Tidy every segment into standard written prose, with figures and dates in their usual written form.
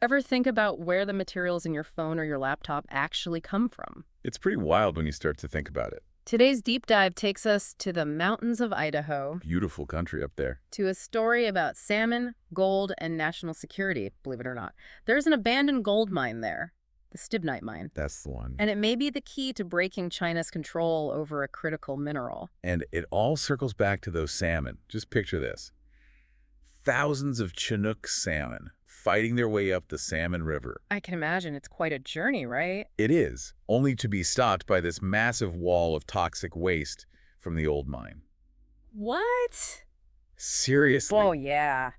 Ever think about where the materials in your phone or your laptop actually come from? It's pretty wild when you start to think about it. Today's deep dive takes us to the mountains of Idaho, Beautiful country up there. to a story about salmon, gold, and national security, believe it or not. There's an abandoned gold mine there, the Stibnite mine, That's the one. and it may be the key to breaking China's control over a critical mineral. And it all circles back to those salmon. Just picture this. Thousands of Chinook salmon fighting their way up the Salmon River. I can imagine it's quite a journey, right? It is, only to be stopped by this massive wall of toxic waste from the old mine. What? Seriously. Oh, yeah.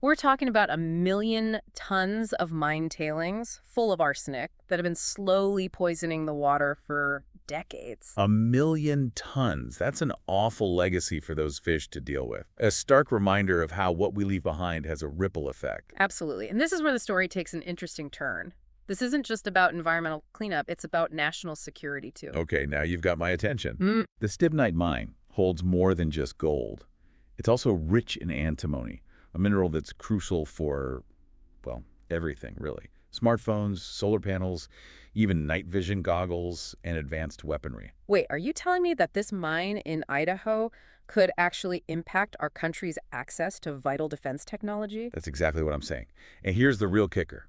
We're talking about 1 million tons of mine tailings full of arsenic that have been slowly poisoning the water for decades. 1 million tons. That's an awful legacy for those fish to deal with. A stark reminder of how what we leave behind has a ripple effect. Absolutely. And this is where the story takes an interesting turn. This isn't just about environmental cleanup, it's about national security, too. Okay, now you've got my attention. Mm. The Stibnite mine holds more than just gold. It's also rich in antimony, a mineral that's crucial for, well, everything, really. Smartphones, solar panels, even night vision goggles, and advanced weaponry. Wait, are you telling me that this mine in Idaho could actually impact our country's access to vital defense technology? That's exactly what I'm saying. And here's the real kicker.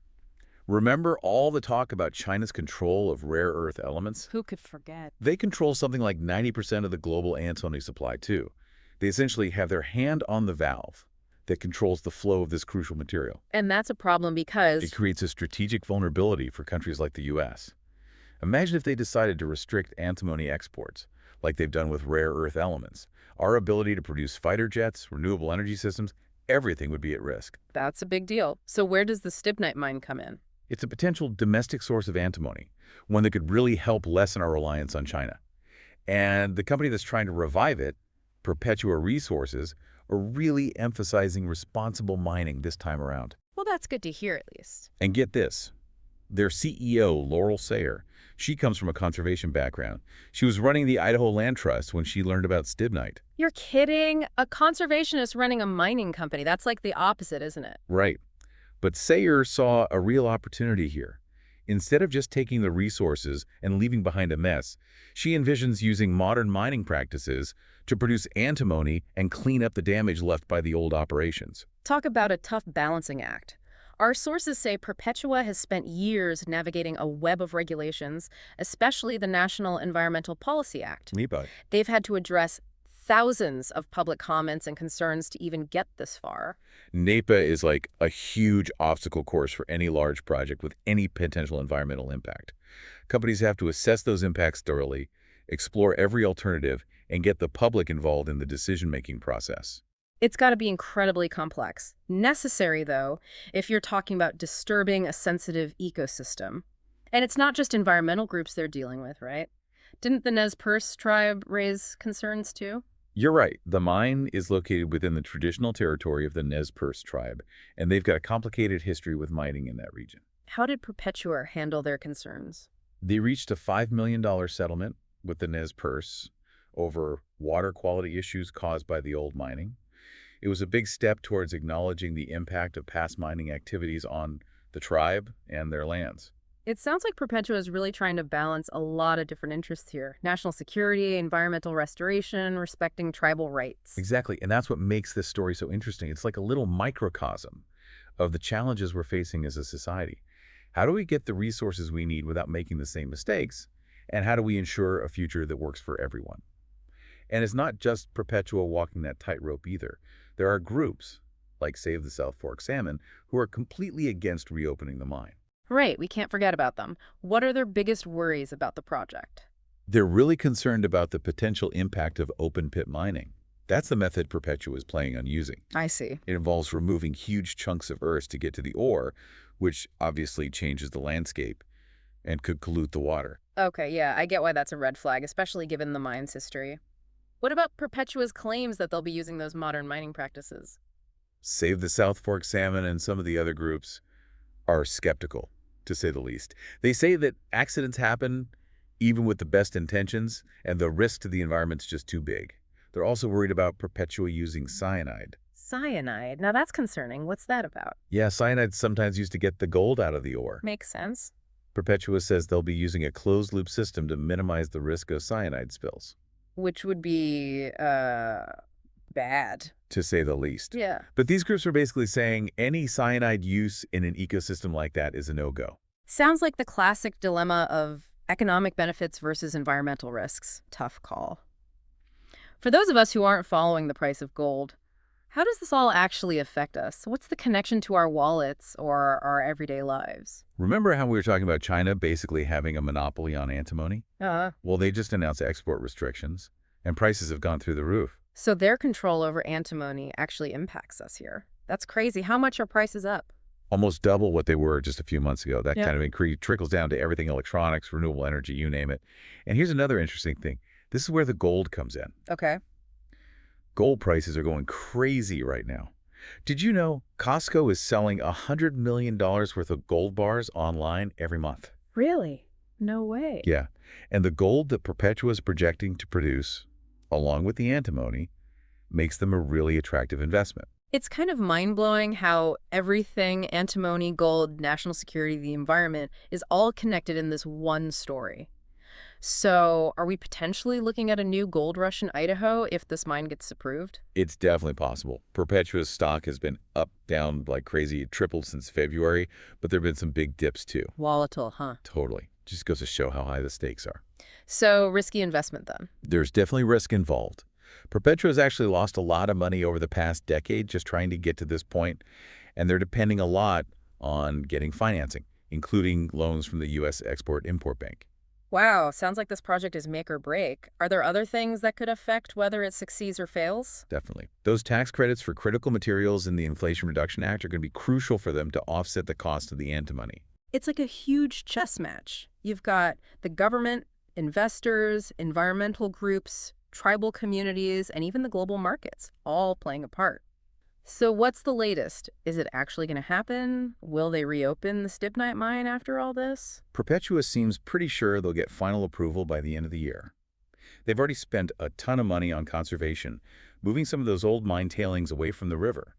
Remember all the talk about China's control of rare earth elements? Who could forget? They control something like 90% of the global antimony supply, too. They essentially have their hand on the valve that controls the flow of this crucial material. And that's a problem It because creates a strategic vulnerability for countries like the U.S. Imagine if they decided to restrict antimony exports, like they've done with rare earth elements. Our ability to produce fighter jets, renewable energy systems, everything would be at risk. that's a big deal. So where does the Stibnite mine come in? It's a potential domestic source of antimony, one that could really help lessen our reliance on China. And the company that's trying to revive it, Perpetua Resources, are really emphasizing responsible mining this time around. Well, that's good to hear at least. And get this, their CEO, Laurel Sayer, she comes from a conservation background. She was running the Idaho Land Trust when she learned about stibnite. You're kidding? A conservationist running a mining company. That's like the opposite, isn't it? Right. But Sayer saw a real opportunity here. Instead of just taking the resources and leaving behind a mess, she envisions using modern mining practices to produce antimony and clean up the damage left by the old operations. Talk about a tough balancing act. Our sources say Perpetua has spent years navigating a web of regulations, especially the National Environmental Policy Act. NEPA. They've had to address thousands of public comments and concerns to even get this far. NEPA is like a huge obstacle course for any large project with any potential environmental impact. Companies have to assess those impacts thoroughly, explore every alternative, and get the public involved in the decision-making process. It's got to be incredibly complex. Necessary, though, if you're talking about disturbing a sensitive ecosystem. And it's not just environmental groups they're dealing with, right? Didn't the Nez Perce tribe raise concerns, too? You're right. The mine is located within the traditional territory of the Nez Perce tribe, and they've got a complicated history with mining in that region. How did Perpetua handle their concerns? They reached a $5 million settlement with the Nez Perce over water quality issues caused by the old mining. It was a big step towards acknowledging the impact of past mining activities on the tribe and their lands. It sounds like Perpetua is really trying to balance a lot of different interests here. National security, environmental restoration, respecting tribal rights. Exactly, and that's what makes this story so interesting. It's like a little microcosm of the challenges we're facing as a society. How do we get the resources we need without making the same mistakes? And how do we ensure a future that works for everyone? And it's not just Perpetua walking that tightrope either. There are groups, like Save the South Fork Salmon, who are completely against reopening the mine. Right, we can't forget about them. What are their biggest worries about the project? They're really concerned about the potential impact of open-pit mining. That's the method Perpetua is planning on using. I see. It involves removing huge chunks of earth to get to the ore, which obviously changes the landscape and could pollute the water. Okay, yeah, I get why that's a red flag, especially given the mine's history. What about Perpetua's claims that they'll be using those modern mining practices? Save the South Fork Salmon and some of the other groups are skeptical, to say the least. They say that accidents happen even with the best intentions, and the risk to the environment's just too big. They're also worried about Perpetua using cyanide. Cyanide. Now that's concerning. What's that about? Yeah, cyanide's sometimes used to get the gold out of the ore. Makes sense. Perpetua says they'll be using a closed-loop system to minimize the risk of cyanide spills, Which would be, bad. to say the least. Yeah. But these groups are basically saying any cyanide use in an ecosystem like that is a no-go. Sounds like the classic dilemma of economic benefits versus environmental risks. Tough call. For those of us who aren't following the price of gold, how does this all actually affect us? What's the connection to our wallets or our everyday lives? Remember how we were talking about China basically having a monopoly on antimony? Uh, Well, they just announced export restrictions, and prices have gone through the roof. so their control over antimony actually impacts us here. That's crazy. How much are prices up? Almost double what they were just a few months ago. That Yeah. kind of increase trickles down to everything electronics, renewable energy, you name it. And here's another interesting thing. This is where the gold comes in. Okay. Gold prices are going crazy right now. Did you know Costco is selling $100 million worth of gold bars online every month? Really? No way. Yeah. And the gold that Perpetua is projecting to produce, along with the antimony, makes them a really attractive investment. It's kind of mind-blowing how everything, antimony, gold, national security, the environment, is all connected in this one story. So are we potentially looking at a new gold rush in Idaho if this mine gets approved? It's definitely possible. Perpetua's stock has been up, down like crazy. It tripled since February, but there have been some big dips too. Volatile, huh? Totally. Just goes to show how high the stakes are. So risky investment then. There's definitely risk involved. Perpetua has actually lost a lot of money over the past decade just trying to get to this point, and they're depending a lot on getting financing, including loans from the U.S. Export-Import Bank. Wow, sounds like this project is make or break. Are there other things that could affect whether it succeeds or fails? Definitely. Those tax credits for critical materials in the Inflation Reduction Act are going to be crucial for them to offset the cost of the antimony. It's like a huge chess match. You've got the government, investors, environmental groups, tribal communities, and even the global markets, all playing a part. So what's the latest? Is it actually going to happen? Will they reopen the Stibnite mine after all this? Perpetua seems pretty sure they'll get final approval by the end of the year. They've already spent a ton of money on conservation, moving some of those old mine tailings away from the river.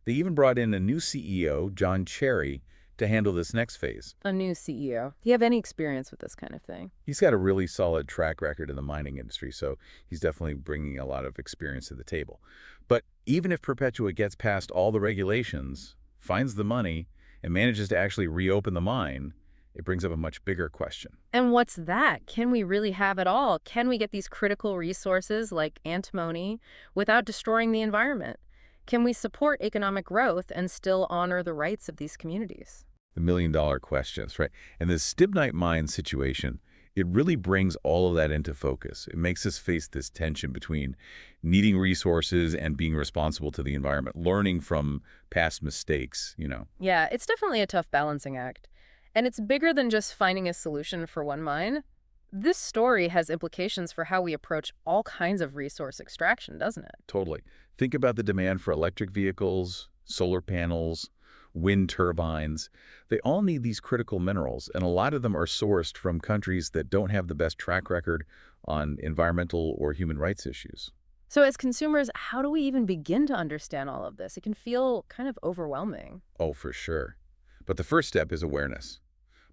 They even brought in a new CEO, John Cherry, to handle this next phase. A new CEO. Do you have any experience with this kind of thing? He's got a really solid track record in the mining industry, so he's definitely bringing a lot of experience to the table. But even if Perpetua gets past all the regulations, finds the money, and manages to actually reopen the mine, it brings up a much bigger question. And what's that? Can we really have it all? Can we get these critical resources like antimony without destroying the environment? Can we support economic growth and still honor the rights of these communities? The million-dollar questions, right? And the Stibnite mine situation, it really brings all of that into focus. It makes us face this tension between needing resources and being responsible to the environment, learning from past mistakes. Yeah, it's definitely a tough balancing act. And it's bigger than just finding a solution for one mine. This story has implications for how we approach all kinds of resource extraction, doesn't it? Totally. Think about the demand for electric vehicles, solar panels, wind turbines. They all need these critical minerals, and a lot of them are sourced from countries that don't have the best track record on environmental or human rights issues. So as consumers, how do we even begin to understand all of this? It can feel kind of overwhelming. Oh, for sure. But the first step is awareness.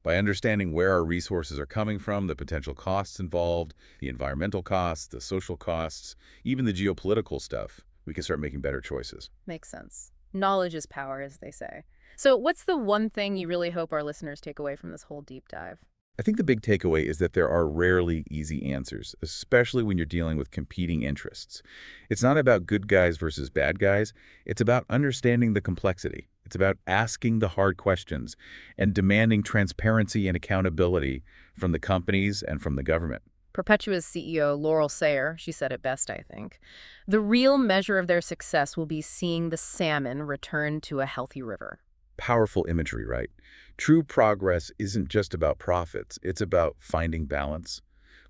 By understanding where our resources are coming from, the potential costs involved, the environmental costs, the social costs, even the geopolitical stuff, we can start making better choices. Makes sense. Knowledge is power, as they say. So what's the one thing you really hope our listeners take away from this whole deep dive? I think the big takeaway is that there are rarely easy answers, especially when you're dealing with competing interests. It's not about good guys versus bad guys. It's about understanding the complexity. It's about asking the hard questions and demanding transparency and accountability from the companies and from the government. Perpetua's CEO, Laurel Sayer, she said it best, I think. The real measure of their success will be seeing the salmon return to a healthy river. Powerful imagery, right? True progress isn't just about profits. It's about finding balance,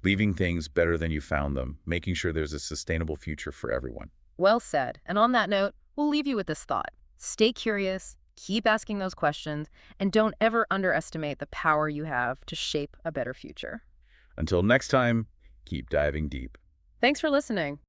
leaving things better than you found them, making sure there's a sustainable future for everyone. Well said. And on that note, we'll leave you with this thought. Stay curious, keep asking those questions, and don't ever underestimate the power you have to shape a better future. Until next time, keep diving deep. Thanks for listening.